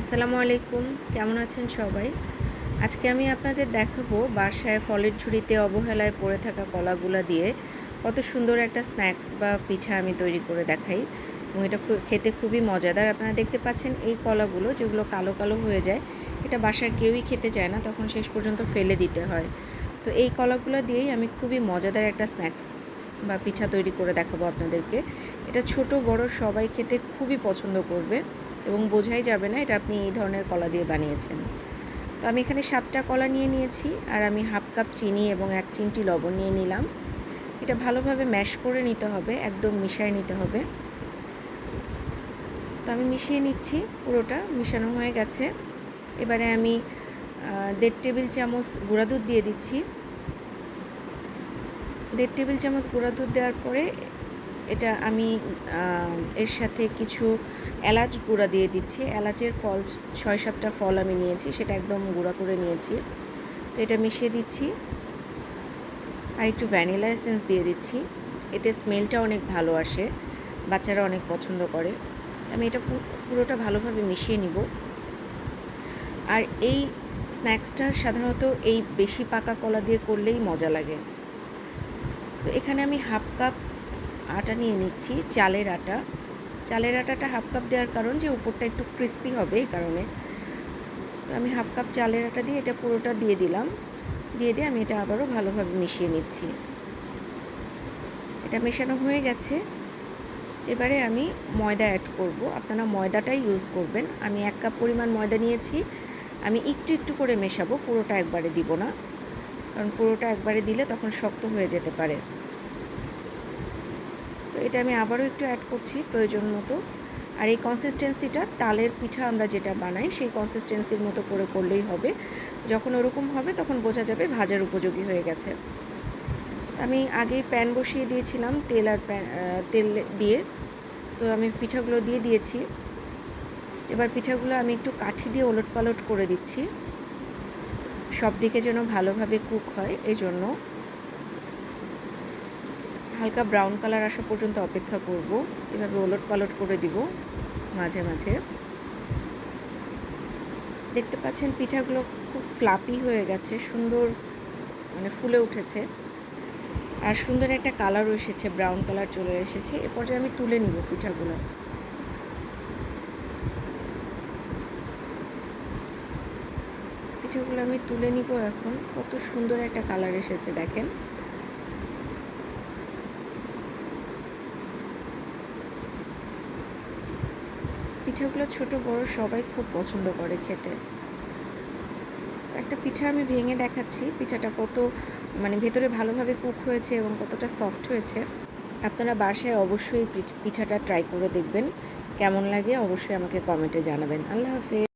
আসসালামু আলাইকুম, কেমন আছেন সবাই? আজকে আমি আপনাদের দেখাবো বাসায় ফলের ঝুড়িতে অবহেলায় পড়ে থাকা কলাগুলা দিয়ে কত সুন্দর একটা স্ন্যাক্স বা পিঠা আমি তৈরি করে দেখাই। এবং এটা খেতে খুবই মজাদার। আপনারা দেখতে পাচ্ছেন এই কলাগুলো যেগুলো কালো কালো হয়ে যায়, এটা বাসার কেউই খেতে চায় না, তখন শেষ পর্যন্ত ফেলে দিতে হয়। তো এই কলাগুলো দিয়েই আমি খুবই মজাদার একটা স্ন্যাক্স বা পিঠা তৈরি করে দেখাবো আপনাদেরকে। এটা ছোট বড় সবাই খেতে খুবই পছন্দ করবে এবং বোঝাই যাবে না এটা আপনি এই ধরনের কলা দিয়ে বানিয়েছেন। তো আমি এখানে 7টা কলা নিয়ে নিয়েছি, আর আমি হাফ কাপ চিনি এবং 1 চিমটি লবণ নিয়ে নিলাম। এটা ভালোভাবে ম্যাশ করে নিতে হবে, একদম মিশিয়ে নিতে হবে। তো আমি মিশিয়ে নিচ্ছি, পুরোটা মিশানো হয়ে গেছে। এবারে আমি 1.5 টেবিল চামচ গুঁড়া দুধ দিয়ে দিচ্ছি। 1.5 টেবিল চামচ গুঁড়া দুধ দেওয়ার পরে এটা আমি এর সাথে কিছু এলাচ গুঁড়া দিয়ে দিচ্ছি। এলাচের ফল 6-7টা ফল আমি নিয়েছি, সেটা একদম গুঁড়া করে নিয়েছি। তো এটা মিশিয়ে দিচ্ছি, আর একটু ভ্যানিলা এসেন্স দিয়ে দিচ্ছি। এতে স্মেলটা অনেক ভালো আসে, বাচ্চারা অনেক পছন্দ করে। আমি এটা পুরোটা ভালোভাবে মিশিয়ে নিব। আর এই স্ন্যাক্সটা সাধারণত এই বেশি পাকা কলা দিয়ে করলেই মজা লাগে। তো এখানে আমি হাফ কাপ আটা নিয়ে নিচ্ছি, চালের আটা। চালের আটাটা হাফ কাপ দেওয়ার কারণ যে উপরটা একটু ক্রিস্পি হবে এই কারণে। তো আমি হাফ কাপ চালের আটা দিয়ে এটা পুরোটা দিয়ে দিলাম। দিয়ে আমি এটা আবারও ভালোভাবে মিশিয়ে নিচ্ছি। এটা মেশানো হয়ে গেছে। এবারে আমি ময়দা অ্যাড করব। আপনারা ময়দাটাই ইউজ করবেন। আমি 1 কাপ পরিমাণ ময়দা নিয়েছি। আমি একটু একটু করে মেশাবো, পুরোটা একবারে দিব না, কারণ পুরোটা একবারে দিলে তখন শক্ত হয়ে যেতে পারে। তো এটা আমি আবারও একটু অ্যাড করছি প্রয়োজন মতো। আর এই কনসিস্টেন্সিটা তালের পিঠা আমরা যেটা বানাই সেই কনসিস্টেন্সির মতো করে করলেই হবে। যখন ওরকম হবে তখন বোঝা যাবে ভাজার উপযোগী হয়ে গেছে। আমি আগেই প্যান বসিয়ে দিয়েছিলাম তেল দিয়ে। তো আমি পিঠাগুলো দিয়ে দিয়েছি। এবার পিঠাগুলো আমি একটু কাঠি দিয়ে ওলটপালট করে দিচ্ছি, সব দিকে যেন ভালোভাবে কুক হয়। এই জন্য হালকা ব্রাউন কালার আসা পর্যন্ত অপেক্ষা করব। এভাবে ওলটপালট করে দিব মাঝে মাঝে। দেখতে পাচ্ছেন পিঠাগুলো খুব ফ্লাপি হয়ে গেছে, সুন্দর ফুলে উঠেছে, আর সুন্দর একটা কালারও এসেছে, ব্রাউন কালার চলে এসেছে। এ পর্যায়ে আমি তুলে নিব পিঠাগুলো। পিঠাগুলো আমি তুলে নিব এখন। কত সুন্দর একটা কালার এসেছে দেখেন। পিঠাগুলো ছোট বড় সবাই খুব পছন্দ করে খেতে। তো একটা পিঠা আমি ভেঙে দেখাচ্ছি, পিঠাটা কত ভেতরে ভালোভাবে কুক হয়েছে এবং কতটা সফট হয়েছে। আপনারা বাসায় অবশ্যই পিঠাটা ট্রাই করে দেখবেন, কেমন লাগে অবশ্যই আমাকে কমেন্টে জানাবেন। আল্লাহ হাফেজ।